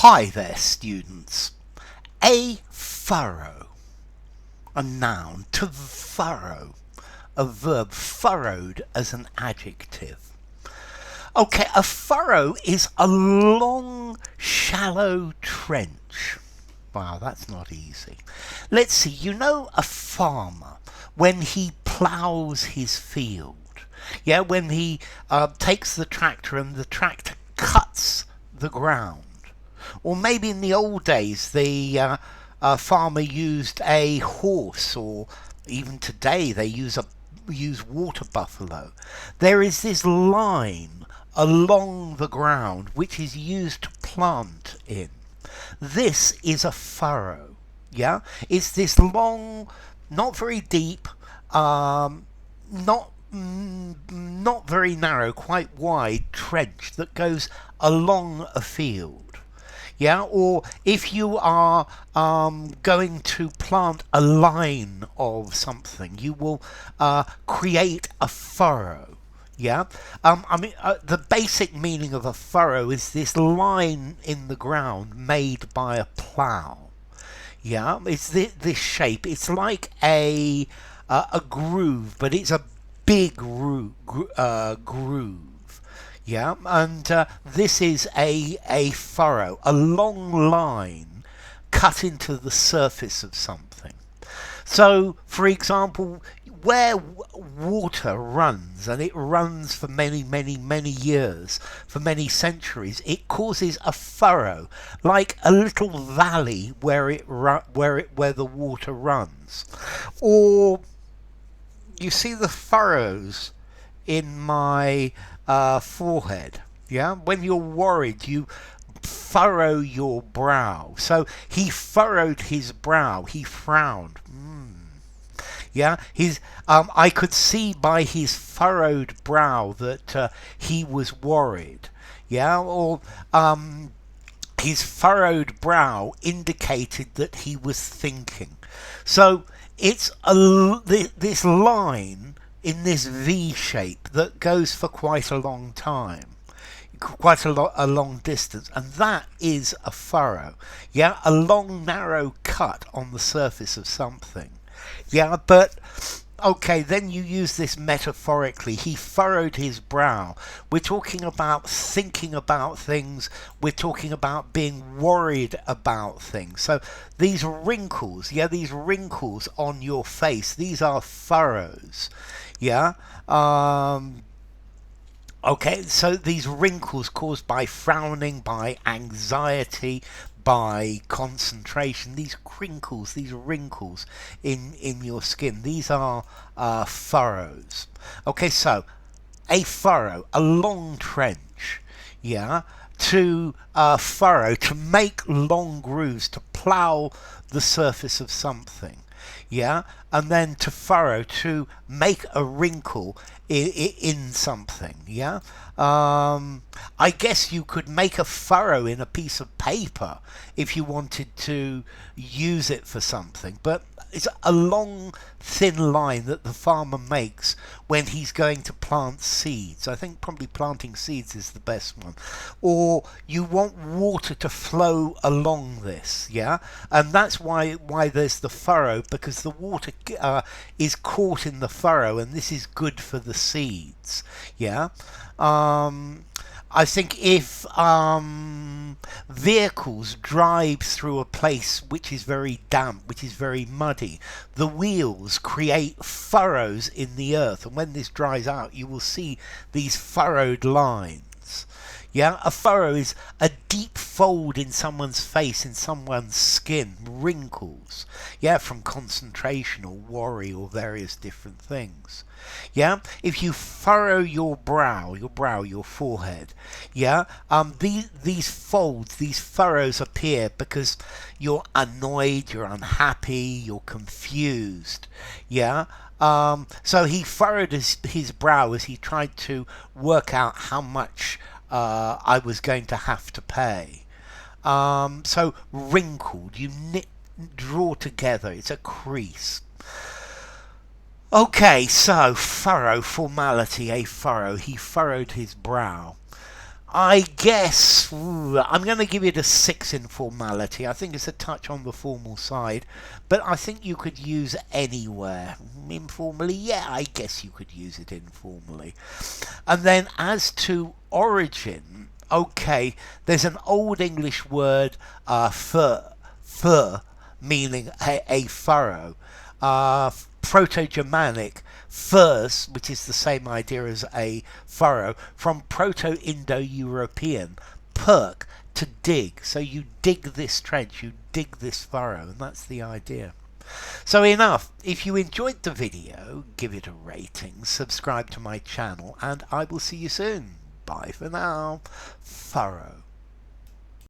Hi there, students. A furrow, a noun. To furrow, a verb. Furrowed as an adjective. Okay, a furrow is a long, shallow trench. Wow, that's not easy. Let's see, you know a farmer, when he ploughs his field, when he takes the tractor and the tractor cuts the ground. Or maybe in the old days, the farmer used a horse, or even today they use water buffalo. There is this line along the ground which is used to plant in. This is a furrow. It's this long, not very deep, not very narrow, quite wide trench that goes along a field. Or if you are going to plant a line of something, you will create a furrow. The basic meaning of a furrow is this line in the ground made by a plough. It's this shape. It's like a groove, but it's a big groove. This is a furrow, a long line cut into the surface of something. So, for example, where water runs, and it runs for many, many, many years, for many centuries, it causes a furrow, like a little valley where the water runs. Or you see the furrows in my forehead. When you're worried, you furrow your brow. So he furrowed his brow. He frowned. I could see by his furrowed brow that he was worried. Or his furrowed brow indicated that he was thinking. So it's this line in this V shape that goes for quite a long time, quite a long distance, and that is a furrow. A long narrow cut on the surface of something. But okay, then you use this metaphorically. He furrowed his brow. We're talking about thinking about things. We're talking about being worried about things. So these wrinkles, these wrinkles on your face, these are furrows. Okay, so these wrinkles caused by frowning, by anxiety, by concentration, these crinkles, these wrinkles in your skin, these are furrows. Okay, so a furrow, a long trench, to furrow, to make long grooves, to plough the surface of something. And then to furrow, to make a wrinkle in something. I guess you could make a furrow in a piece of paper if you wanted to use it for something, but it's a long thin line that the farmer makes when he's going to plant seeds. I think probably planting seeds is the best one. Or you want water to flow along this, and that's why there's the furrow, because the water is caught in the furrow, and this is good for the seeds. I think if vehicles drive through a place which is very damp, which is very muddy, the wheels create furrows in the earth, and when this dries out, you will see these furrowed lines. A furrow is a deep fold in someone's face, in someone's skin, wrinkles, from concentration or worry or various different things. If you furrow your brow, your forehead, these folds, these furrows appear because you're annoyed, you're unhappy, you're confused. So he furrowed his brow as he tried to work out how much I was going to have to pay. So wrinkled, you draw together, it's a crease. Okay, so furrow, formality, a furrow. He furrowed his brow. I guess I'm going to give it a 6 in formality. I think it's a touch on the formal side, but I think you could use anywhere. Informally, yeah, I guess you could use it informally. And then as to origin, okay, there's an Old English word, fur, meaning a furrow. Proto-Germanic furs, which is the same idea as a furrow, from Proto-Indo-European, perk, to dig. So you dig this trench, you dig this furrow, and that's the idea. So enough. If you enjoyed the video, give it a rating, subscribe to my channel, and I will see you soon. Bye for now. Furrow.